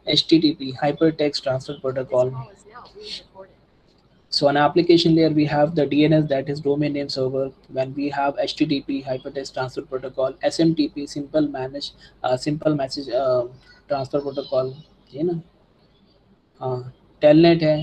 HTTP, Hypertext Transfer Protocol. So on application layer, we have the DNS, that is domain name server. When we have HTTP, Hypertext Transfer Protocol, SMTP, simple message transfer protocol, ये ना, हाँ, telnet है,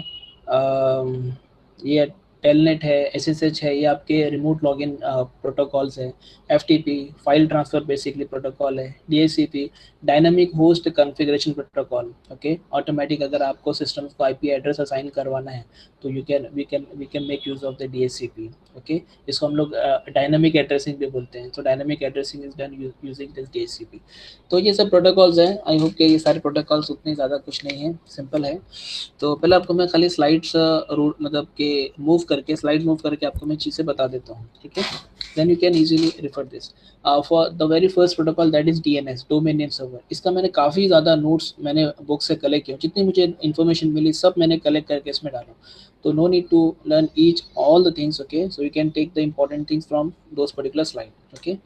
ये telnet है, SSH है, ये आपके remote login protocols है, FTP file transfer basically protocol है, DHCP dynamic host configuration protocol, okay, automatic अगर आपको सिस्टम को IP एड्रेस असाइन करवाना है तो we can make use of the DHCP, okay, इसको हम लोग डायनामिक एड्रेसिंग भी बोलते हैं, तो dynamic addressing is done using this DHCP। तो ये सब प्रोटोकॉल्स हैं, आई होप कि ये सारे प्रोटोकॉल्स उतने ज़्यादा कुछ नहीं है, सिंपल है। तो पहले आपको मैं खाली स्लाइड्स मतलब के स्लाइड मूव करके आपको मैं चीज़ें बता देता हूँ, ठीक है, then you can easily refer this. For the very first protocol that is DNS, domain name server. इसका मैंने काफ़ी ज़्यादा नोट्स मैंने बुक से कलेक्ट किया, जितनी मुझे इन्फॉर्मेशन मिली सब मैंने कलेक्ट करके इसमें डाला, तो no need to learn each all the things, okay, so you can take the important things from those particular slide, okay.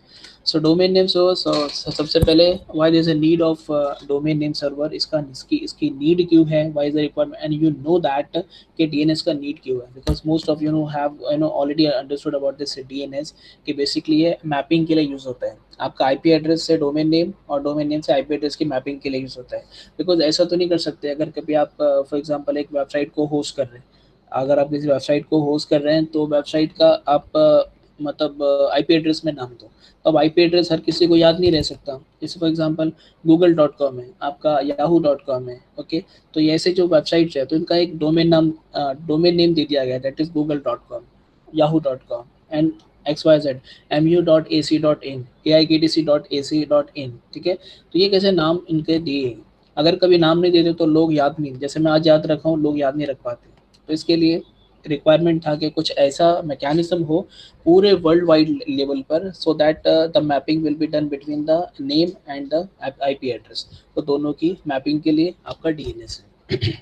So domain name server, सबसे पहले why there is a need of domain name server, इसकी need क्यों है, why is the requirement, and you know that कि DNS का need क्यों है, because most of you know have already understood about this DNS कि basically ये mapping के लिए यूज़ होता है, आपका IP एड्रेस से डोमेन नेम और डोमेन नेम से IP एड्रेस की मैपिंग के लिए यूज़ होता है। बिकॉज ऐसा तो नहीं कर सकते, अगर कभी आप फॉर एग्जांपल एक वेबसाइट को होस्ट कर रहे हैं, अगर आप किसी वेबसाइट को होस्ट कर रहे हैं तो वेबसाइट का आप मतलब IP एड्रेस में नाम दो, तो अब IP एड्रेस हर किसी को याद नहीं रह सकता, जैसे फॉर एग्जांपल google.com है, आपका yahoo.com है, ओके, तो ये ऐसे जो वेबसाइट्स है तो इनका एक डोमेन नेम दे दिया गया, that is google.com, yahoo.com and XYZ mu.ac.in aitc.ac.in, ठीक है, तो ये कैसे नाम इनके दिए, अगर कभी नाम नहीं देते तो लोग याद नहीं, जैसे मैं आज याद रखा हूँ लोग याद नहीं रख पाते, तो इसके लिए रिक्वायरमेंट था कि कुछ ऐसा मैकेनिज्म हो पूरे वर्ल्ड वाइड लेवल पर, so that the mapping will be done between the name and the IP address, तो दोनों की मैपिंग के लिए आपका DNS है।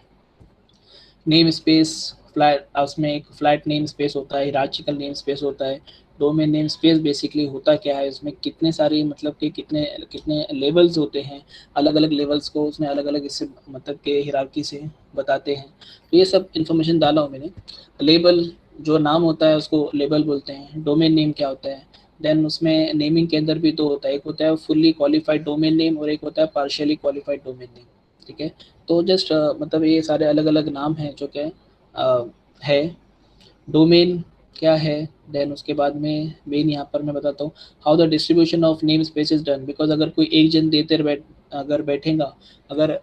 नेम स्पेस फ्लैट, उसमें एक फ्लैट नेम स्पेस होता है, हिरार्चिकल नेम स्पेस होता है, डोमेन नेम स्पेस बेसिकली होता क्या है, उसमें कितने सारे मतलब कि कितने कितने लेवल्स होते हैं, अलग अलग लेवल्स को उसमें अलग अलग इससे मतलब के हिरार्की से बताते हैं, तो ये सब इन्फॉर्मेशन डाला हूँ मैंने। लेबल, जो नाम होता है उसको लेबल बोलते हैं, डोमेन नेम क्या होता है, देन उसमें नेमिंग के अंदर भी दो होता है, एक होता है फुल्ली क्वालिफाइड डोमेन नेम और एक होता है पार्शियली क्वालिफाइड डोमेन नेम, ठीक है, तो जस्ट मतलब ये सारे अलग अलग नाम हैं जो क्या है, डोमेन क्या है, देन उसके बाद में मेन यहाँ पर मैं बताता हूँ how the distribution of name space is done, because अगर कोई एक जन अगर बैठेगा, अगर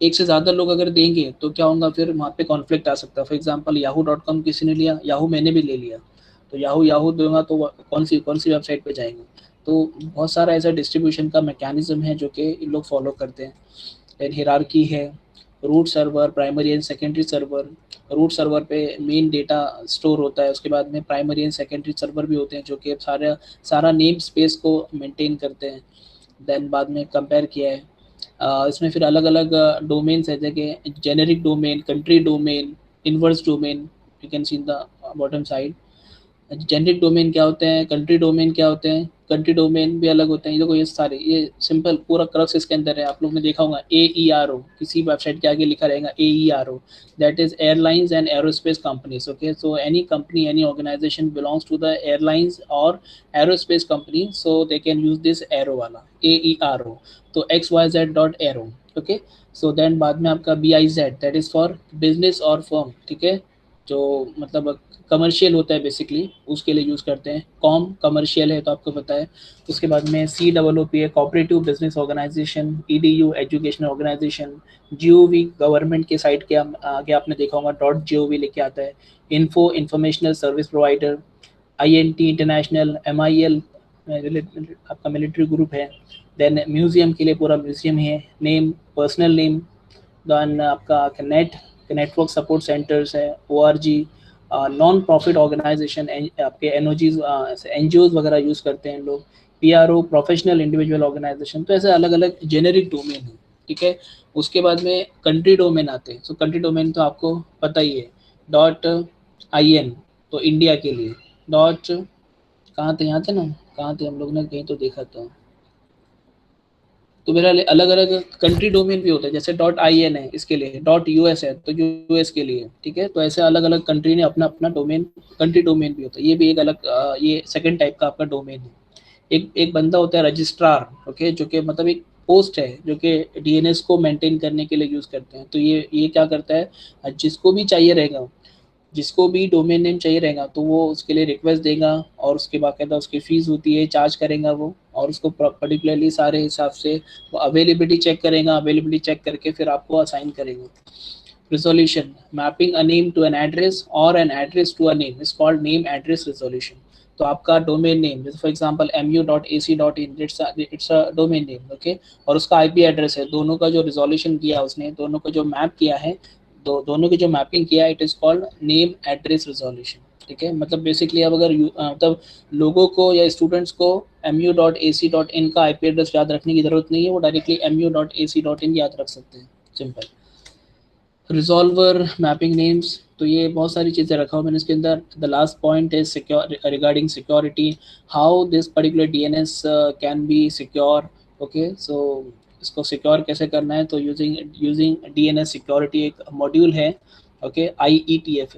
एक से ज़्यादा लोग अगर देंगे तो क्या होगा, फिर वहाँ पे कॉन्फ्लिक्ट आ सकता है, फॉर एग्जांपल yahoo.com किसी ने लिया, याहू मैंने भी ले लिया, तो याहू याहू दूंगा तो कौन सी वेबसाइट पे जाएंगे, तो बहुत सारा ऐसा डिस्ट्रीब्यूशन का मैकेनिज्म है जो कि इन लोग फॉलो करते हैं। देन हिरार्की है, root server, primary and secondary server, root server पे मेन डेटा स्टोर होता है, उसके बाद में प्राइमरी एंड सेकेंडरी सर्वर भी होते हैं जो कि सारा सारा नेम स्पेस को मेंटेन करते हैं। देन बाद में कंपेयर किया है, इसमें फिर अलग अलग डोमेन्स है, जैसे generic domain, country domain, inverse domain, you can C in the bottom side. Generic domain क्या होते हैं, कंट्री डोमेन क्या होते हैं, कंट्री डोमेन भी अलग होते हैं, ये देखो ये सारे ये सिंपल पूरा क्रक्स इसके अंदर है, आप लोग ने देखा होगा AERO, किसी वेबसाइट के आगे लिखा रहेगा AERO, that is airlines and aerospace companies, okay, so any company any organisation belongs to the airlines और aerospace company, so they can use this aero वाला AERO, तो XYZ.aero, ओके, सो देन बाद में आपका BIZ, that is for business और firm, ठीक है, जो मतलब कमर्शियल होता है बेसिकली उसके लिए यूज़ करते हैं, कॉम कमर्शियल है तो आपको पता है। उसके बाद में COOP है, cooperative business organisation, EDU educational organisation, GOV government के साइट के आगे आपने देखा होगा .gov लिखे आता है, info informational service provider, INT international, MIL आपका मिलिट्री ग्रुप है, देन म्यूजियम के लिए पूरा म्यूजियम है, नेम पर्सनल नेम, देन आपका नेटवर्क सपोर्ट सेंटर्स है, ORG, नॉन प्रॉफिट ऑर्गेनाइजेशन, आपके NGOs वगैरह यूज़ करते हैं लोग, PRO प्रोफेशनल इंडिविजुअल ऑर्गेनाइजेशन, तो ऐसे अलग अलग जेनेरिक डोमेन है, ठीक है। उसके बाद में कंट्री डोमेन आते हैं, सो कंट्री डोमेन तो आपको पता ही है, .in तो इंडिया के लिए, डॉट कहाँ थे, यहाँ थे ना, कहाँ थे हम लोग ने कहीं तो देखा था, तो मेरा अलग अलग कंट्री डोमेन भी होता है, जैसे .in है इसके लिए, .us है तो यूएस के लिए, ठीक है। तो ऐसे अलग अलग कंट्री ने अपना अपना डोमेन, कंट्री डोमेन भी होता है, ये भी एक अलग ये सेकंड टाइप का आपका डोमेन है। एक एक बंदा होता है रजिस्ट्रार, ओके, जो कि मतलब एक पोस्ट है जो कि डीएनएस को मेंटेन करने के लिए यूज़ करते हैं। तो ये क्या करता है, जिसको भी चाहिए रहेगा, जिसको भी डोमेन नेम चाहिए रहेगा तो वो उसके लिए रिक्वेस्ट देगा, और उसके बाकायदा उसकी फ़ीस होती है, चार्ज करेगा वो, और उसको पर्टिकुलरली सारे हिसाब से वो अवेलेबिलिटी चेक करेगा, अवेलेबिलिटी चेक करके फिर आपको असाइन करेगा। Resolution, mapping a name to an address or an address to a name is called name address resolution. तो आपका डोमेन नेम, जैसे for example mu.ac.in, it's a domain name, okay, और उसका IP address है, दोनों का जो रिजोल्यूशन किया उसने, दोनों को जो मैप किया है, दोनों की जो मैपिंग किया है, it is called name address resolution, ठीक है। मतलब बेसिकली अब अगर मतलब लोगों को या स्टूडेंट्स को mu.ac.in का आईपी एड्रेस याद रखने की जरूरत नहीं है, वो डायरेक्टली mu.ac.in याद रख सकते हैं, सिंपल। रिजॉल्वर, मैपिंग नेम्स, तो ये बहुत सारी चीज़ें रखा हुआ मैंने इसके अंदर। The last point is secure, regarding security, how this particular DNS can be secure, okay. So इसको सिक्योर कैसे करना है, तो यूजिंग डीएनएस सिक्योरिटी एक मॉड्यूल है, okay, IETF,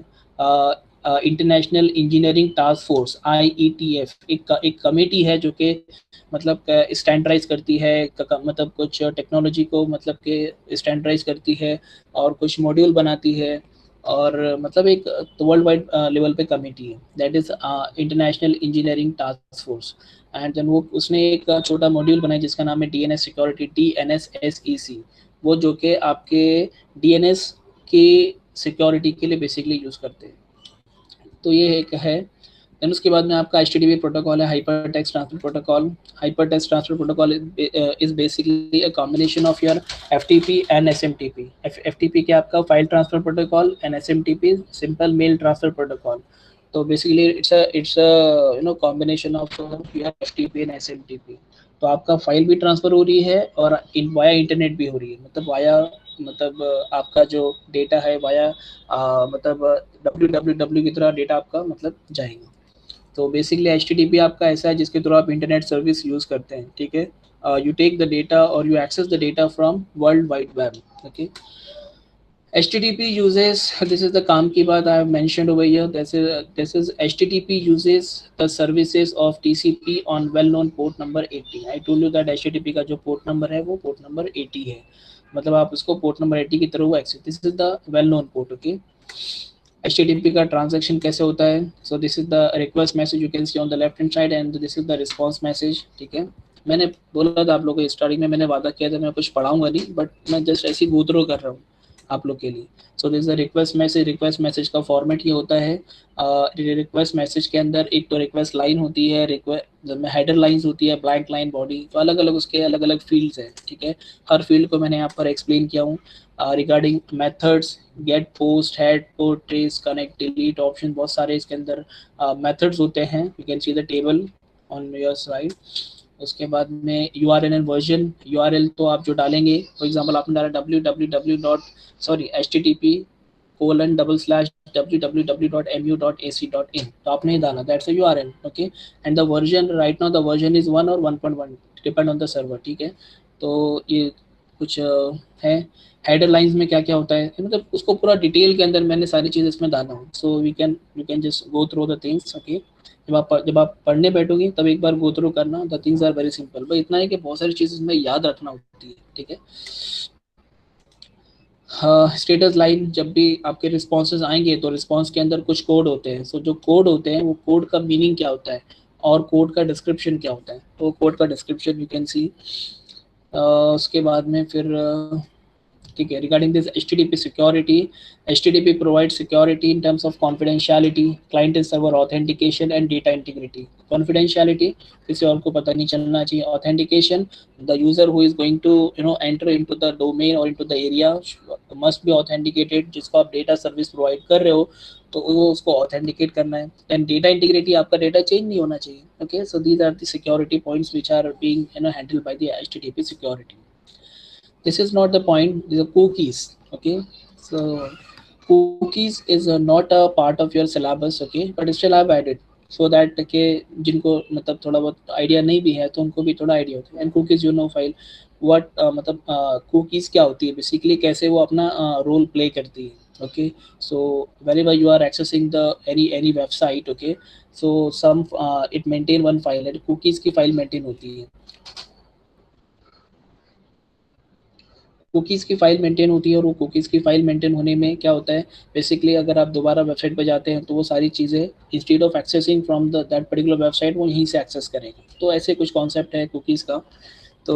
international engineering task force, IETF एक कमेटी है जो कि मतलब स्टैंडर्डाइज करती है, मतलब कुछ टेक्नोलॉजी को मतलब के स्टैंडर्डाइज करती है, और कुछ मॉड्यूल बनाती है, और मतलब एक वर्ल्ड वाइड लेवल पे कमेटी है, that is international engineering task force. And then वो उसने एक छोटा मॉड्यूल बनाया जिसका नाम है डीएनएस सिक्योरिटी, DNSSEC, वो जो कि आपके डीएनएस की सिक्योरिटी के लिए बेसिकली यूज़ करते हैं। तो ये एक है। देन उसके बाद में आपका HTTP प्रोटोकॉल है, hyper text transfer protocol. Hyper text transfer protocol is basically a combination of your FTP and SMTP। FTP क्या आपका file transfer protocol, and SMTP simple mail transfer protocol. तो basically it's a combination of your FTP and SMTP। तो आपका file भी transfer हो रही है और वाया इंटरनेट भी हो रही है, मतलब वाया, मतलब आपका जो डेटा है वाया मतलब www की तरह डेटा आपका मतलब जाएगा। तो बेसिकली HTTP आपका ऐसा है जिसके थ्रू आप इंटरनेट सर्विस यूज़ करते हैं, ठीक है। यू टेक द डेटा और you access the data from world wide web, okay. HTTP uses, this is the काम की बात I have mentioned over here, this is HTTP uses the services of TCP on well known port number 80। I told you that HTTP का जो port number है वो port number 80 है, मतलब आप उसको पोर्ट नंबर 80 की तरह वो access, this is the well known port, okay. HTTP का ट्रांजैक्शन कैसे होता है, so this is the request message, you can see on the left hand side, and this is the response message, ठीक है। मैंने बोला था आप लोगों को स्टार्टिंग में, मैंने वादा किया था मैं कुछ पढ़ाऊंगा नहीं, बट मैं जस्ट ऐसी गो थ्रू कर रहा हूँ आप लोग के लिए। So this the request message. Request message का फॉर्मेट ये होता है, रिक्वेस्ट मैसेज के अंदर एक तो रिक्वेस्ट लाइन होती है, रिक्वेस्ट हेडर लाइंस होती है, ब्लैंक लाइन, बॉडी, तो अलग अलग उसके अलग अलग फील्ड्स हैं, ठीक है। हर फील्ड को मैंने यहाँ पर एक्सप्लेन किया हूँ। Regarding methods, get, post, head, put, trace, connect, delete, option, बहुत सारे इसके अंदर मेथड्स होते हैं, you can see the table on your side. उसके बाद में URL एंड वर्जन, URL तो आप जो डालेंगे, फॉर एग्जांपल आपने डाला www.http://www.mu.ac.in, तो आपने डाला, that's a URL, okay. And the version, right now the version is 1 और 1.1, डिपेंड ऑन द सर्वर, ठीक है। तो ये कुछ है। हेडर लाइंस में क्या क्या होता है, मतलब उसको पूरा डिटेल के अंदर मैंने सारी चीज़ इसमें डाला हूँ, so we can you can just go through the things, okay. जब आप पढ़ने बैठोगे तब एक बार गो थ्रू करना, the things are very simple, बस इतना है कि बहुत सारी चीज़ें इसमें याद रखना होती है, ठीक है। स्टेटस लाइन, जब भी आपके रिस्पॉन्सेज आएंगे तो रिस्पॉन्स के अंदर कुछ कोड होते हैं, सो जो कोड होते हैं वो कोड का मीनिंग क्या होता है और कोड का डिस्क्रिप्शन क्या होता है, तो कोड का डिस्क्रिप्शन यू कैन सी। उसके बाद में फिर ठीक है, regarding this HTTP security, HTTP provide security in terms of confidentiality, client and server authentication and data integrity. Confidentiality किसी और को पता नहीं चलना चाहिए, authentication, the user who is going to enter into the domain और into the area must be authenticated, जिसको आप डेटा सर्विस प्रोवाइड कर रहे हो तो वो उसको ऑथेंटिकेट करना है। एंड डेटा इंटीग्रिटी, आपका डेटा चेंज नहीं होना चाहिए, okay. So these are the security points which are being handled by the HTTP security. This is not the point, these are cookies, okay. So cookies is not a part of your syllabus, okay, but still I've added so that के जिनको मतलब थोड़ा बहुत idea नहीं भी है तो उनको भी थोड़ा आइडिया होता है। And cookies, you know, file what मतलब कुकीज़ क्या होती है बेसिकली, कैसे वो अपना रोल प्ले करती है। Okay, so whenever you are accessing the any website, okay, so some it maintain one file, and cookies की फाइल मेंटेन होती है। कुकीज़ की फ़ाइल मेंटेन होती है, और वो कुकीज़ की फ़ाइल मेंटेन होने में क्या होता है, बेसिकली अगर आप दोबारा वेबसाइट पे जाते हैं तो वो सारी चीज़ें instead of accessing from the that particular website वो यहीं से एक्सेस करेंगे। तो ऐसे कुछ कॉन्सेप्ट है कुकीज़ का। तो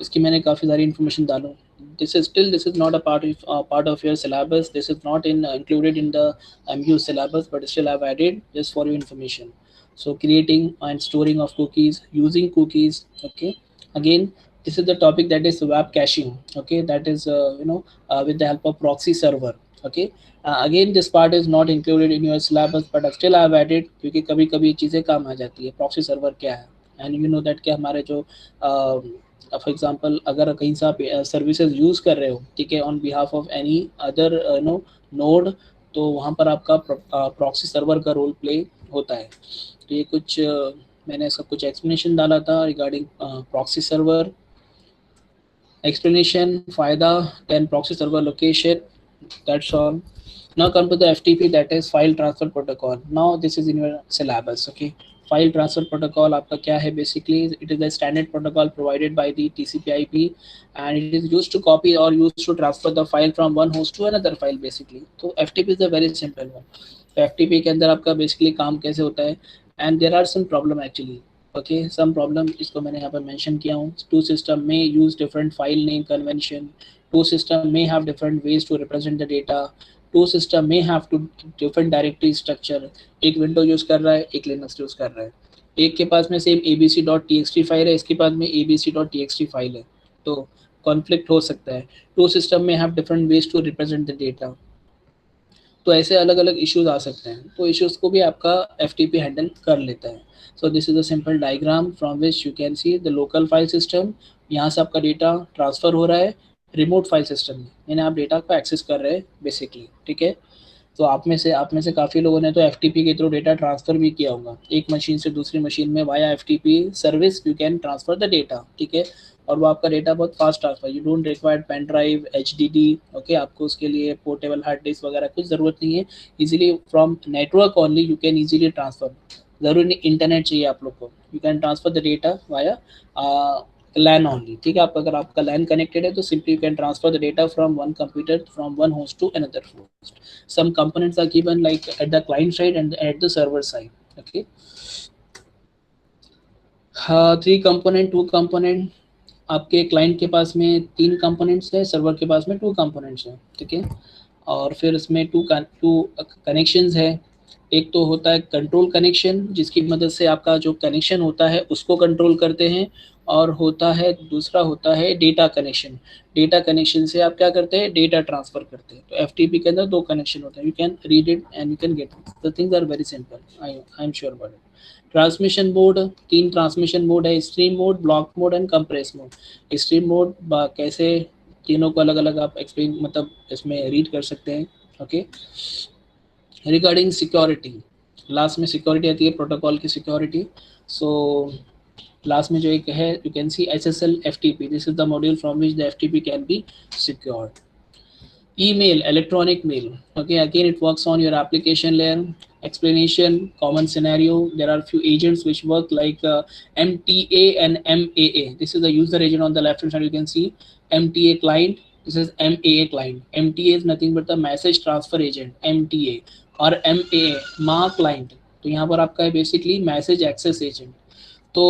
इसकी मैंने काफ़ी सारी इन्फॉर्मेशन डालूँ। This is not a part of your syllabus, this is not in included in the MU syllabus, but still I have added just for your information. So creating and storing of cookies, using cookies, okay. Again, this is the topic that is web caching, okay, that is with the help of proxy server, okay. Again, this part is not included in your syllabus, but still I have added क्योंकि कभी कभी चीज़ें काम आ जाती है। proxy server क्या है, and you know that कि हमारे जो फॉर एग्जांपल अगर कहीं से आप सर्विसेज यूज़ कर रहे हो, ठीक है, on behalf of any other node, तो वहाँ पर आपका प्रॉक्सी सर्वर का रोल प्ले होता है। तो ये कुछ मैंने सब कुछ एक्सप्लेनेशन डाला था रिगार्डिंग प्रॉक्सी सर्वर, explanation, फायदा, then proxy server location, that's all. Now come to the FTP, that is file transfer protocol. Now this is in your syllabus, okay. File transfer protocol आपका क्या है, basically it is a standard protocol provided by the TCP/IP, and it is used to copy or used to transfer the file from one host to another file basically. तो FTP is a very simple one. तो FTP के अंदर आपका basically काम कैसे होता है, and there are some problem actually, okay, some problem इसको मैंने यहाँ पर मेंशन किया हूँ। टू सिस्टम में use different file name convention, two system में have different ways to represent the data, two system में have two different directory structure. एक विंडो यूज कर रहा है, एक लिनक्स यूज कर रहा है, एक के पास में सेम abc.txt फाइल है, इसके पास में abc.txt फाइल है, तो कॉन्फ्लिक्ट हो सकता है। टू सिस्टम में have different ways to represent the data, तो ऐसे अलग अलग इश्यूज आ सकते हैं, तो इश्यूज को भी आपका FTP हैंडल कर लेता है। So this is a simple diagram from which you can see the local file system, यहाँ से आपका डेटा ट्रांसफर हो रहा है रिमोट फाइल सिस्टम में, यानी आप डेटा को एक्सेस कर रहे हैं बेसिकली, ठीक है। तो आप में से काफ़ी लोगों ने तो FTP के थ्रू डेटा ट्रांसफ़र भी किया होगा, एक मशीन से दूसरी मशीन में via FTP service you can transfer the data, ठीक है। और वो आपका डेटा बहुत fast transfer, you don't require pen drive HDD, okay, आपको उसके लिए पोर्टेबल हार्ड डिस्क वगैरह कुछ ज़रूरत नहीं है। Easily from network only you can easily transfer, ज़रूरी नहीं इंटरनेट चाहिए आप लोग को, you can transfer the data via LAN only, ठीक है। आप अगर आपका LAN कनेक्टेड है तो simply you can transfer the data from one computer from one host to another host. Some components are given like at the client side and at the server side, okay. Three component, two component, आपके client के पास में तीन components है, server के पास में two components है, ठीक है। और फिर इसमें टू कनेक्शंस है। एक तो होता है कंट्रोल कनेक्शन, जिसकी मदद से आपका जो कनेक्शन होता है उसको कंट्रोल करते हैं, और होता है दूसरा होता है डेटा कनेक्शन। डेटा कनेक्शन से आप क्या करते हैं, डेटा ट्रांसफर करते हैं। तो FTP के अंदर दो कनेक्शन होते हैं, you can read it and you can get it, the things are very simple, I am sure about it. Transmission mode, तीन ट्रांसमिशन मोड है, stream mode, block mode and compress mode. Stream mode कैसे, तीनों को अलग अलग आप explain मतलब इसमें रीड कर सकते हैं, ओके। रिगार्डिंग सिक्योरिटी, लास्ट में सिक्योरिटी आती है, प्रोटोकॉल की सिक्योरिटी। सो लास्ट में जो एक है you can C SSL FTP, this is the module from which the FTP can be secured. Email, electronic mail, okay, again it works on your application layer. Explanation, common scenario, there are few agents which work like MTA and MAA. This is the user agent on the left hand side, you can see MTA client, this is MAA client. MTA is nothing but the message transfer agent, MTA, और MAA मा client, तो यहाँ पर आपका है basically message access agent. तो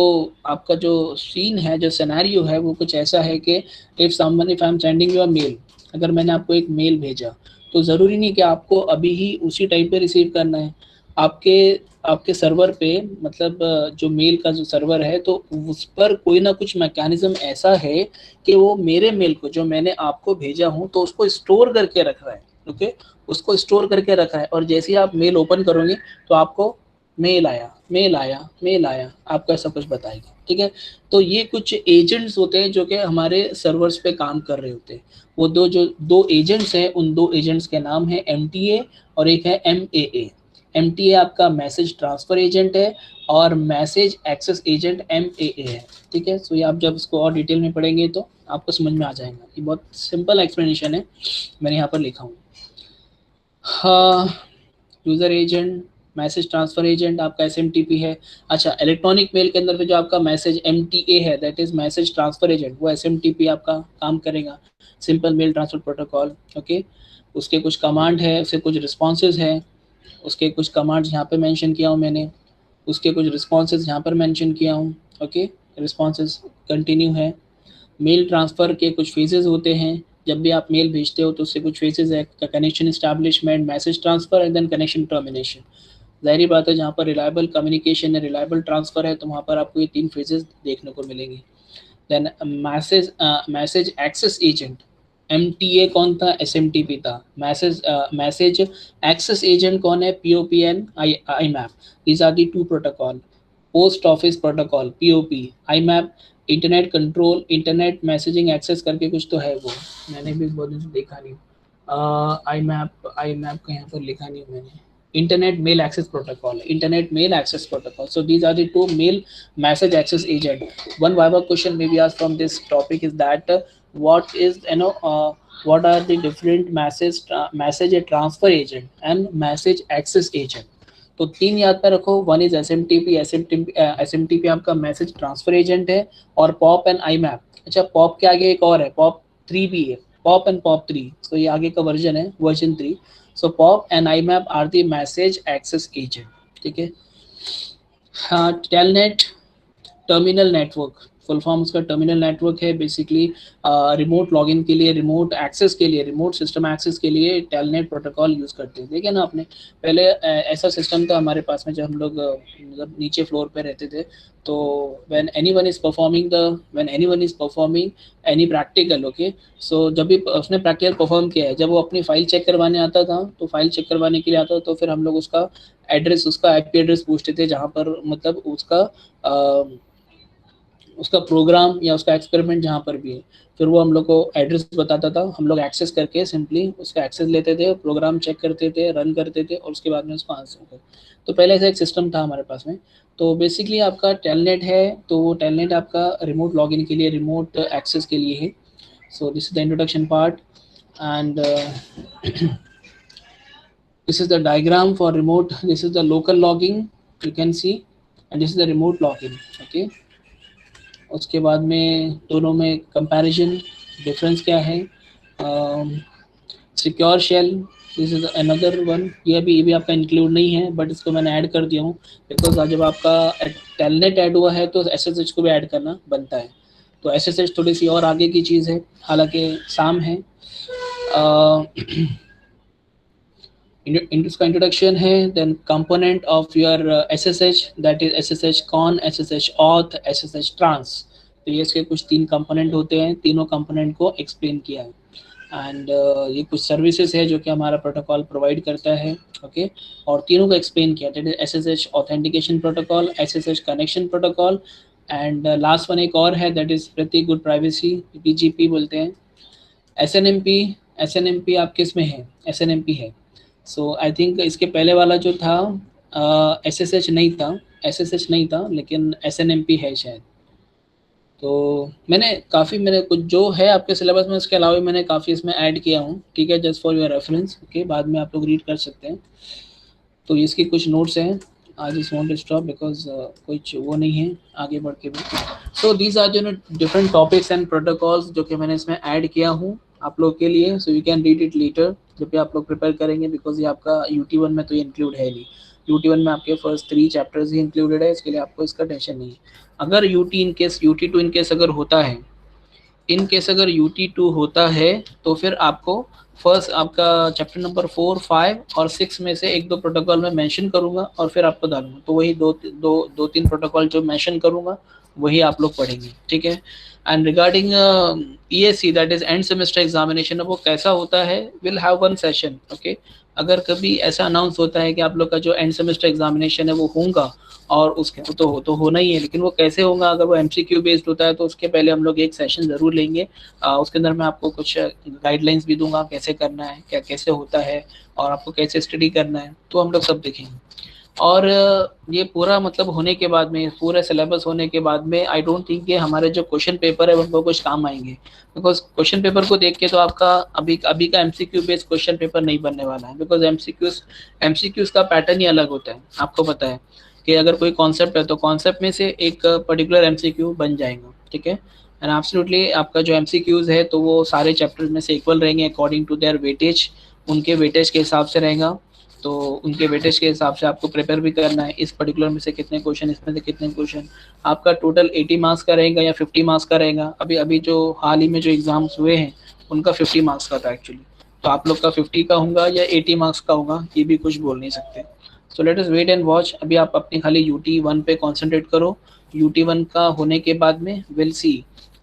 आपका जो सीन है, जो सिनेरियो है, वो कुछ ऐसा है कि if I am sending you a mail, अगर मैंने आपको एक मेल भेजा तो ज़रूरी नहीं कि आपको अभी ही उसी टाइम पे रिसीव करना है। आपके आपके सर्वर पे मतलब जो मेल का जो सर्वर है, तो उस पर कोई ना कुछ मैकेनिज्म ऐसा है कि वो मेरे मेल को जो मैंने आपको भेजा हूँ तो उसको स्टोर करके रख रहा है, ओके, उसको स्टोर करके रखा है। और जैसे ही आप मेल ओपन करोगे तो आपको मेल आया, मेल आया, मेल आया, आपको ऐसा कुछ बताएगा, ठीक है। तो ये कुछ एजेंट्स होते हैं जो कि हमारे सर्वर्स पे काम कर रहे होते हैं। वो दो एजेंट्स हैं, उन दो एजेंट्स के नाम है MTA और एक है MAA। MTA आपका मैसेज ट्रांसफर एजेंट है और मैसेज एक्सेस एजेंट MAA है। ठीक है, सो ये आप जब इसको और डिटेल में पढ़ेंगे तो आपको समझ में आ जाएगा। ये बहुत सिंपल एक्सप्लेनेशन है, मैंने यहाँ पर लिखा हूँ। हाँ, user agent, message transfer agent आपका SMTP है। अच्छा, इलेक्ट्रॉनिक मेल के अंदर पे जो आपका मैसेज MTA है, that is message transfer agent, वो SMTP आपका काम करेगा, simple mail transfer protocol. Okay, उसके कुछ कमांड है, उसके कुछ रिस्पॉन्सेज है, उसके कुछ कमांड्स यहाँ पे मेंशन किया हूँ मैंने, उसके कुछ रिस्पॉन्सेज यहाँ पर मेंशन किया हूँ। ओके, रिस्पॉन्सेज कंटिन्यू है। मेल ट्रांसफ़र के कुछ फेजेस होते हैं, जब भी आप मेल भेजते हो तो उससे कुछ फेजेस है, connection establishment, message transfer and then connection termination. ज़ाहिर बात है, जहाँ पर रिलायबल कम्युनिकेशन है, रिलायबल ट्रांसफ़र है, तो वहाँ पर आपको ये 3 फेजेस देखने को मिलेंगे। Then message access agent, MTA कौन था? SMTP था। मैसेज एक्सेस एजेंट कौन है? POP and IMAP। These are the 2 protocol. Post office protocol POP, IMAP internet control, internet messaging access करके कुछ तो है, वो मैंने भी बहुत दिन से देखा नहीं। IMAP का यहाँ पर लिखा नहीं मैंने। Internet mail access protocol, internet mail access protocol. So these are the 2 mail message access agent. One viva question may be asked from this topic is that what is what are the different message transfer agent and message access agent? तो 3 याद पर रखो। One is SMTP आपका message transfer agent है, और pop and IMAP। अच्छा, pop के आगे एक और है, पॉप 3 भी है, पॉप एंड पॉप 3। तो ये आगे का वर्जन है, version 3। So pop and IMAP are the message access agent. ठीक है। हाँ, telnet terminal network, full form उसका टर्मिनल नेटवर्क है। बेसिकली रिमोट लॉगिन के लिए, रिमोट एक्सेस के लिए, रिमोट सिस्टम एक्सेस के लिए टेलनेट प्रोटोकॉल यूज़ करते हैं। देखिए ना आपने, पहले ऐसा सिस्टम था हमारे पास में, जब हम लोग मतलब नीचे फ्लोर पे रहते थे, तो when anyone is performing any practical, okay, so जब भी उसने प्रैक्टिकल परफॉर्म किया है, जब वो अपनी फाइल चेक करवाने आता था, तो फाइल चेक करवाने के लिए आता था, तो फिर हम लोग उसका एड्रेस, उसका IP एड्रेस पूछते थे, जहाँ पर मतलब उसका प्रोग्राम या उसका एक्सपेरिमेंट जहाँ पर भी है, फिर वो हम लोग को एड्रेस बताता था। हम लोग एक्सेस करके सिंपली उसका एक्सेस लेते थे, प्रोग्राम चेक करते थे, रन करते थे, और उसके बाद में उसको आंसर कर। तो पहले ऐसा एक सिस्टम था हमारे पास में। तो बेसिकली आपका टेलनेट है, तो वो टेलनेट आपका रिमोट लॉगिन के लिए, रिमोट एक्सेस के लिए है। So this is the introduction part, and this is the diagram for remote, this is the local logging you can see, and this is the remote login. Okay, उसके बाद में दोनों में कंपैरिजन, डिफरेंस क्या है। Secure shell, this is another one. ये भी आपका इंक्लूड नहीं है, बट इसको मैंने ऐड कर दिया हूँ, बिकॉज जब आपका टेलनेट ऐड हुआ है तो SSH को भी ऐड करना बनता है। तो SSH थोड़ी सी और आगे की चीज़ है, हालांकि साम है। इसका इंट्रोडक्शन है, then component of your SSH, that is SSH con, SSH auth, SSH trans. तो ये इसके कुछ 3 कंपोनेंट होते हैं, तीनों कंपोनेंट को एक्सप्लेन किया है। एंड ये कुछ सर्विसेज है जो कि हमारा प्रोटोकॉल प्रोवाइड करता है। ओके, और तीनों को एक्सप्लेन किया, that is SSH authentication protocol, SSH connection protocol, and last one एक और है, दैट इज प्रति गुड प्राइवेसी, PGP बोलते हैं। SNMP आप किस में है? SNMP है। सो आई थिंक इसके पहले वाला जो था SSH नहीं था, लेकिन SNMP है शायद। तो मैंने कुछ जो है आपके सिलेबस में, इसके अलावा मैंने काफ़ी इसमें ऐड किया हूँ। ठीक है, just for your reference. Okay, बाद में आप लोग रीड कर सकते हैं। तो इसकी कुछ नोट्स हैं, आज इस वांट टू स्टॉप बिकॉज कुछ वो नहीं है आगे बढ़ के भी। सो दीज आर जो डिफरेंट टॉपिक्स एंड प्रोटोकॉल्स जो कि मैंने इसमें ऐड किया हूँ आप लोग के लिए। सो you can read it later जब भी आप लोग प्रिपेयर करेंगे, बिकॉज ये आपका UT1 में तो ये इंक्लूड है नहीं। UT1 में आपके फर्स्ट 3 चैप्टर्स ही इंक्लूडेड है, इसके लिए आपको इसका टेंशन नहीं है। अगर UT2 इन केस अगर होता है, अगर UT2 होता है, तो फिर आपको फर्स्ट आपका चैप्टर नंबर 4, 5 और 6 में से 1-2 प्रोटोकॉल मैं मेंशन करूंगा, और फिर आपको डालूंगा। तो वही दो तीन प्रोटोकॉल जो मेंशन करूंगा वही आप लोग पढ़ेंगे, ठीक है। And regarding ESE that is end semester examination, वो कैसा होता है, will have one session, okay. अगर कभी ऐसा अनाउंस होता है कि आप लोग का जो एंड सेमेस्टर एग्जामिनेशन है वो होगा, और उसके तो होना ही है, लेकिन वो कैसे होगा, अगर वो MCQ बेस्ड होता है तो उसके पहले हम लोग एक सेशन जरूर लेंगे। उसके अंदर मैं आपको कुछ गाइडलाइंस भी दूंगा कैसे करना है, क्या कैसे होता है, और आपको कैसे स्टडी करना है, तो हम लोग सब देखेंगे। और ये पूरा मतलब होने के बाद में, पूरा सिलेबस होने के बाद में, आई डोंट थिंक कि हमारे जो क्वेश्चन पेपर है उनको कुछ काम आएंगे, बिकॉज क्वेश्चन पेपर को देख के तो आपका अभी अभी का MCQ बेस्ड क्वेश्चन पेपर नहीं बनने वाला है, बिकॉज एमसीक्यूज का पैटर्न ही अलग होता है। आपको पता है कि अगर कोई कॉन्सेप्ट है तो कॉन्सेप्ट में से एक पर्टिकुलर MCQ बन जाएगा, ठीक है। एंड एब्सोल्युटली आपका जो MCQs है तो वो सारे चैप्टर में से इक्वल रहेंगे अकॉर्डिंग टू देयर वेटेज, उनके वेटेज के हिसाब से रहेगा। तो उनके वेटेज के हिसाब से आपको प्रिपेयर भी करना है, इस पर्टिकुलर में से कितने क्वेश्चन, इसमें से कितने क्वेश्चन। आपका टोटल 80 मार्क्स का रहेगा या 50 मार्क्स का रहेगा। अभी अभी जो हाल ही में जो एग्जाम्स हुए हैं उनका 50 मार्क्स का था एक्चुअली, तो आप लोग का 50 का होगा या 80 मार्क्स का होगा, ये भी कुछ बोल नहीं सकते। So let us wait and watch. अभी आप अपनी खाली UT1 पे कॉन्सेंट्रेट करो। UT1 का होने के बाद में विल सी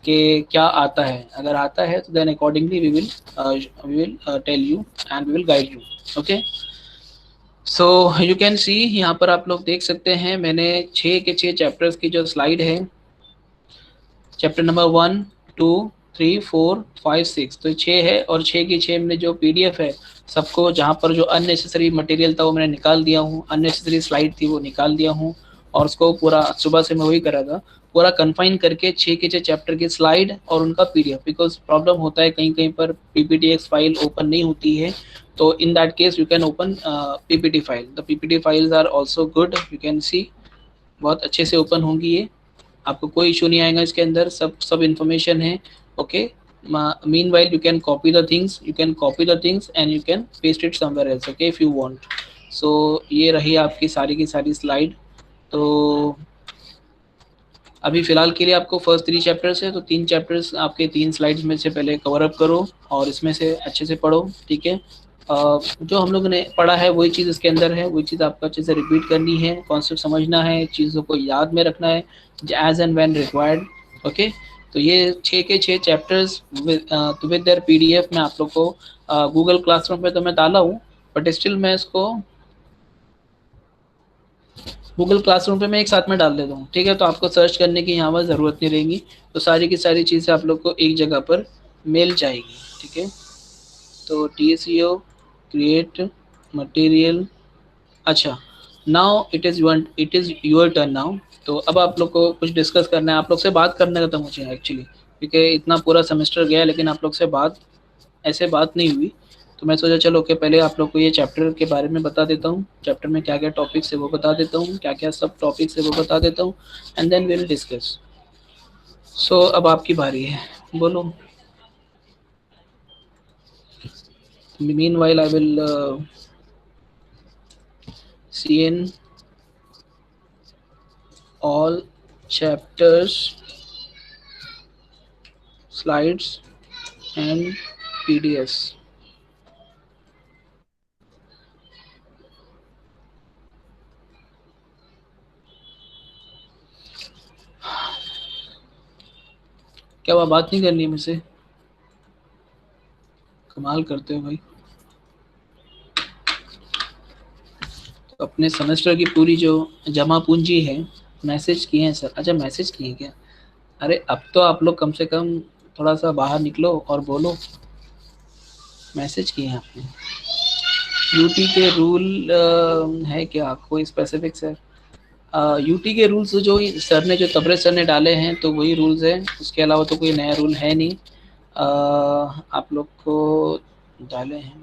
कि क्या आता है। अगर आता है तो then accordingly we will tell you and we will guide you, okay. So you can see, यहाँ पर आप लोग देख सकते हैं मैंने 6 के 6 चैप्टर्स की जो स्लाइड है, चैप्टर नंबर 1 2 3 4 5 6, तो 6 है, और 6 की 6 में जो PDF है सबको, जहाँ पर जो अननेसेसरी मटेरियल था वो मैंने निकाल दिया हूँ, अननेसेसरी स्लाइड थी वो निकाल दिया हूँ, और उसको पूरा सुबह से मैं वही करा था, पूरा कन्फाइन करके 6 के 6 चैप्टर की स्लाइड और उनका PDF। बिकॉज प्रॉब्लम होता है कहीं कहीं पर PPTX फाइल ओपन नहीं होती है, तो in that case you can open PPT file. The PPT files are also good, you can see, बहुत अच्छे से ओपन होंगी ये, आपको कोई इशू नहीं आएगा इसके अंदर, सब इन्फॉर्मेशन है, okay. Meanwhile you can copy the things, and you can paste it somewhere else, okay, if you want. So ये रही आपकी सारी की सारी स्लाइड। तो अभी फिलहाल के लिए आपको फर्स्ट 3 चैप्टर्स है, तो 3 चैप्टर्स आपके 3 स्लाइड्स में से पहले कवर अप करो और इसमें से अच्छे से पढ़ो, ठीक है। जो हम लोगों ने पढ़ा है वही चीज़ इसके अंदर है, वही चीज़ आपको अच्छे से रिपीट करनी है, कॉन्सेप्ट समझना है, चीज़ों को याद में रखना है as and when required, okay. तो ये 6 के 6 चैप्टर्स विद देयर PDF में आप लोग को गूगल क्लासरूम पे तो मैं डाला हूँ, बट स्टिल मैं इसको गूगल क्लासरूम पे मैं एक साथ में डाल देता हूँ, ठीक है। तो आपको सर्च करने की यहाँ पर ज़रूरत नहीं रहेगी, तो सारी की सारी चीज़ें आप लोग को एक जगह पर मिल जाएगी, ठीक है। तो TSEO क्रिएट मटेरियल, अच्छा, now it is your turn now. तो अब आप लोग को कुछ डिस्कस करना है, आप लोग से बात करने का था मुझे एक्चुअली, क्योंकि इतना पूरा सेमेस्टर गया लेकिन आप लोग से बात ऐसे बात नहीं हुई, तो मैं सोचा चलो ओके पहले आप लोग को ये चैप्टर के बारे में बता देता हूँ, चैप्टर में क्या क्या टॉपिक्स है वो बता देता हूँ, क्या क्या सब टॉपिक्स है वो बता देता हूँ, एंड देन विल डिस्कस। सो अब आपकी बारी है, बोलो। Meanwhile I will see in all chapters slides and PDFs। क्या वह बात नहीं करनी है मुझसे? कमाल करते हो भाई। तो अपने सेमेस्टर की पूरी जो जमा पूंजी है, मैसेज किए हैं सर, अच्छा मैसेज किए हैं क्या? अरे अब तो आप लोग कम से कम थोड़ा सा बाहर निकलो और बोलो, मैसेज किए हैं आपने। यूटी के रूल है क्या कोई स्पेसिफिक सर? यूटी के रूल्स जो सर ने, जो तबरेज सर ने डाले हैं तो वही रूल्स हैं, उसके अलावा तो कोई नया रूल है नहीं। आप लोग को डाले हैं,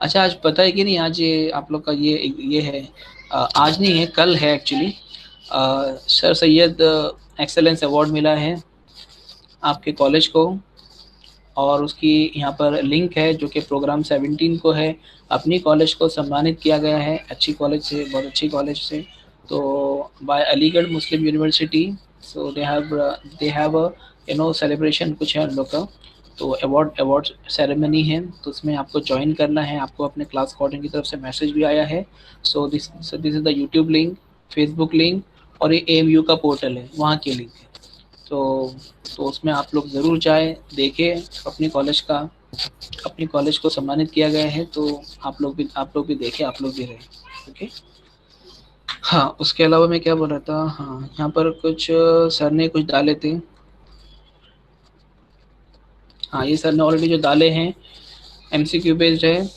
अच्छा आज पता है कि नहीं, आज ये आप लोग का ये है, आज नहीं है कल है actually, sir Syed excellence award मिला है आपके कॉलेज को, और उसकी यहाँ पर लिंक है जो कि प्रोग्राम 17 को है, अपनी कॉलेज को सम्मानित किया गया है, अच्छी कॉलेज से, बहुत अच्छी कॉलेज से, तो by Aligarh Muslim university. So they have you know celebration कुछ है उन लोग का, तो अवार्ड सेरेमनी है, तो उसमें आपको ज्वाइन करना है, आपको अपने क्लास कोऑर्डिनेटर की तरफ से मैसेज भी आया है। So this is the YouTube link, Facebook link और ये AMU का पोर्टल है, वहाँ की लिंक है। तो उसमें आप लोग ज़रूर जाएँ, देखें अपनी कॉलेज को सम्मानित किया गया है, तो आप लोग भी देखें, आप लोग भी रहें। ओके। हाँ, उसके अलावा मैं क्या बोल रहा था, हाँ, यहाँ पर कुछ सर ने कुछ डाले थे। हाँ, ये सर ने ऑलरेडी जो डाले हैं MCQ बेस्ड है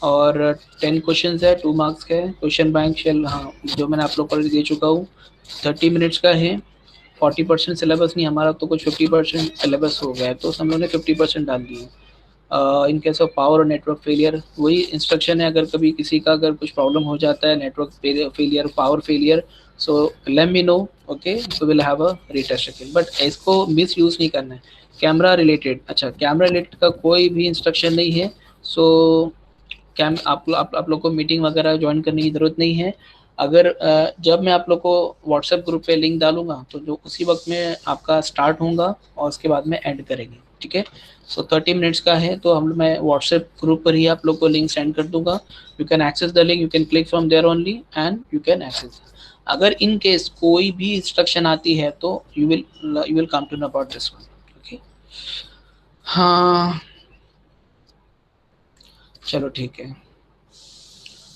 और 10 क्वेश्चंस है, 2 मार्क्स का है। क्वेश्चन बैंक शेल, हाँ, जो मैंने आप लोग को ऑलरेडी दे चुका हूँ, 30 मिनट्स का है। 40% सिलेबस नहीं, हमारा तो कुछ 50% सिलेबस हो गया है, तो हम लोगों ने 50% डाल दिए। इन केस ऑफ पावर और नेटवर्क फेलियर, वही इंस्ट्रक्शन है, अगर कभी किसी का अगर कुछ प्रॉब्लम हो जाता है, network failure, power failure, so let me know, okay, so will have a retest again, but इसको मिस यूज़ नहीं करना है। कैमरा रिलेटेड, अच्छा, कैमरा रिलेटेड का कोई भी इंस्ट्रक्शन नहीं है। सो आप लोग को मीटिंग वगैरह ज्वाइन करने की ज़रूरत नहीं है। अगर जब मैं आप लोग को व्हाट्सएप ग्रुप पे लिंक डालूंगा, तो जो उसी वक्त में आपका स्टार्ट होगा और उसके बाद में एंड करेंगे, ठीक है। सो 30 मिनट्स का है, तो मैं व्हाट्सएप ग्रुप पर ही आप लोग को लिंक सेंड कर दूंगा। You can access the link, you can click from there only and you can access. अगर इन केस कोई भी इंस्ट्रक्शन आती है, तो you will come to know about this one, okay. हाँ, चलो ठीक है।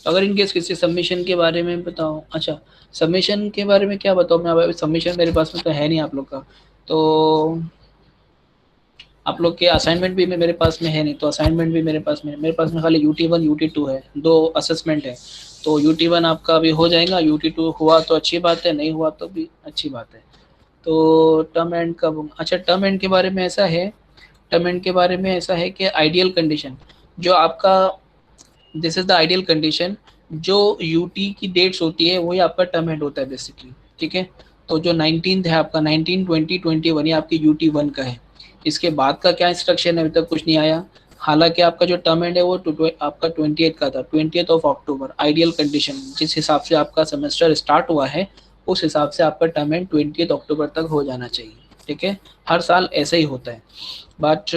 अगर इन केस किसी सबमिशन के बारे में बताओ, अच्छा, सबमिशन के बारे में क्या बताऊँ मैं, अभी सबमिशन मेरे पास में तो है नहीं आप लोग का, तो आप लोग के असाइनमेंट भी मेरे पास में है नहीं, तो असाइनमेंट भी मेरे पास में खाली UT1 UT2 है, 2 असेसमेंट है। तो UT1 आपका अभी हो जाएगा, UT2 हुआ तो अच्छी बात है, नहीं हुआ तो भी अच्छी बात है। तो टर्म एंड कब, अच्छा, टर्म एंड के बारे में ऐसा है, कि आइडियल कंडीशन जो आपका, this is the ideal condition, जो यूटी की डेट्स होती है वही आपका टर्म एंड होता है बेसिकली, ठीक है। तो जो 19 है आपका, 19, 20, 21, ये आपकी UT1 का है। इसके बाद का क्या इंस्ट्रक्शन है, अभी तक कुछ नहीं आया। हालांकि आपका जो टर्म एंड है वो आपका 28 का था, 20 अक्टूबर, आइडियल कंडीशन जिस हिसाब से आपका सेमेस्टर स्टार्ट हुआ है, उस हिसाब से आपका टर्म एंड 20 अक्टूबर तक हो जाना चाहिए, ठीक है। हर साल ऐसे ही होता है, बट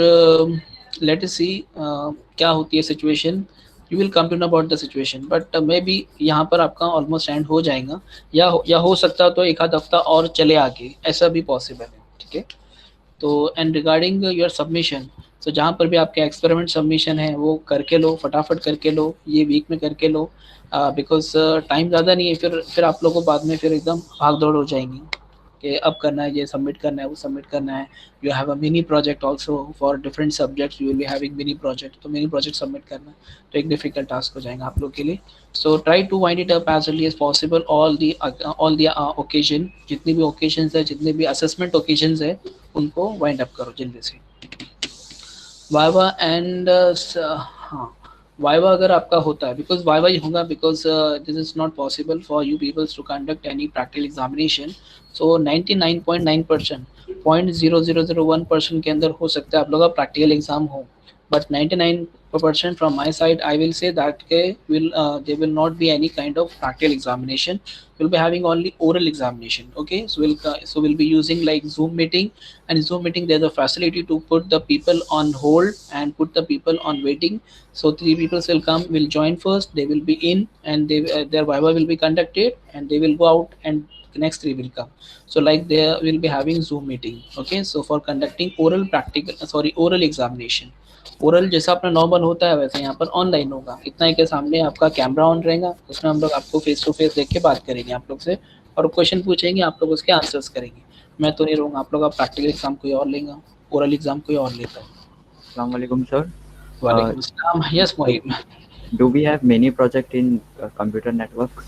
लेट अस सी क्या होती है situation. You will come to know about the situation, but maybe यहाँ पर आपका ऑलमोस्ट एंड हो जाएगा, या हो सकता तो एक आध हफ्ता और चले आगे, ऐसा भी पॉसिबल है, ठीक है। तो एंड रिगार्डिंग योर सबमिशन, तो जहाँ पर भी आपके एक्सपेरिमेंट सबमिशन है वो करके लो, फटाफट करके लो, ये वीक में करके लो, बिकॉज टाइम ज़्यादा नहीं है, फिर आप लोगों को बाद में फिर एकदम भाग दौड़ हो जाएंगी कि अब करना है, ये सबमिट करना है, वो सबमिट करना है। You have a mini project also for different subjects, you will be having mini project, तो मिनी प्रोजेक्ट सबमिट करना तो एक डिफिकल्ट टास्क हो जाएगा आप लोग के लिए। So try to wind it up as early as possible, all the occasion, जितनी भी ओकेजन है, जितने भी असेसमेंट ओकेजन है, उनको वाइंड अप करो जल्दी से। वाइवा एंड हाँ, वाइवा अगर आपका होता है, बिकॉज वाइवा ही होगा, because this is not possible for you peoples to conduct any practical examination. So 99.9%, 0.0001% के अंदर हो सकता है आप लोग का प्रैक्टिकल एग्जाम हो, but 99% from my side I will say that there will not be any kind of practical examination. We'll be having only oral examination, okay. So we'll be using like Zoom meeting, and Zoom meeting there's a facility to put the people on hold and put the people on waiting. So 3 people will join first, they will be in, and their viva will be conducted, and they will go out, and the next 3 will come. So like they will be having Zoom meeting, okay. So for conducting oral examination, oral जैसा अपना normal होता है वैसे यहाँ पर online होगा। इतना ही के सामने आपका कैमरा ऑन रहेगा, उसमें हम लोग आपको फेस टू फेस देख के बात करेंगे आप लोग से, और क्वेश्चन पूछेंगे, आप लोग उसके आंसर्स करेंगे। मैं तो नहीं रहूँगा, आप लोग का प्रैक्टिकल एग्जाम कोई और लेगा, ओरल एग्जाम कोई और लेता है। Assalamu alaikum, sir. वालेकुम अस्सलाम। Yes Mohib. Do we have many project in computer networks?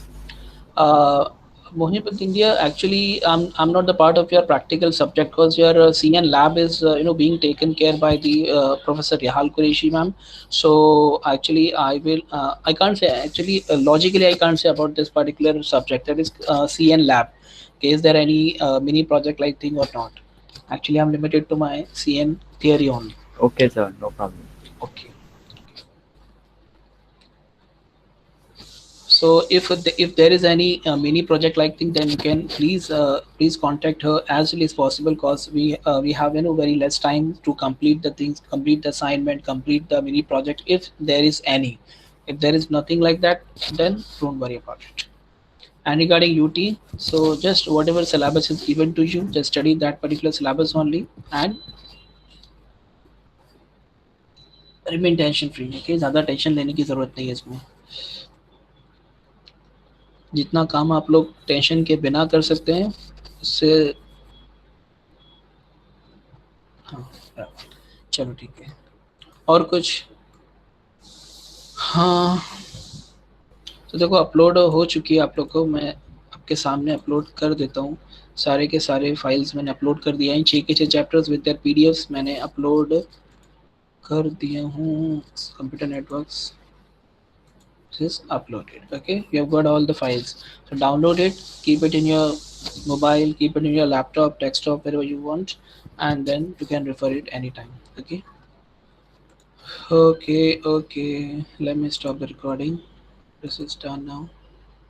Mohib India, actually, I'm not the part of your practical subject, because your CN lab is being taken care by the Professor Yahal Qureshi ma'am. So actually, I can't say, actually logically I can't say about this particular subject, that is CN lab. Okay, is there any mini project like thing or not? Actually, I'm limited to my CN theory only. Okay, sir, no problem. Okay. So if there is any mini project like thing, then you can please contact her as early as possible, because we have very less time to complete the things, complete the assignment, complete the mini project, if there is any. If there is nothing like that, then don't worry about it. And regarding UT, so just whatever syllabus is given to you, just study that particular syllabus only and remain tension free. Okay, ज़्यादा tension लेने की ज़रूरत नहीं है इसमें. जितना काम आप लोग टेंशन के बिना कर सकते हैं उससे. हाँ, चलो ठीक है. और कुछ? हाँ, तो देखो अपलोड हो चुकी है आप लोग को. मैं आपके सामने अपलोड कर देता हूँ. सारे के सारे फाइल्स मैंने अपलोड कर दिया है. 6 के 6 चैप्टर्स विद देयर पीडीएफ्स मैंने अपलोड कर दिया हूँ. Computer networks is uploaded. Okay, you have got all the files, so download it, keep it in your mobile, keep it in your laptop, desktop, wherever you want, and then you can refer it anytime. Okay. Okay, let me stop the recording. This is done now.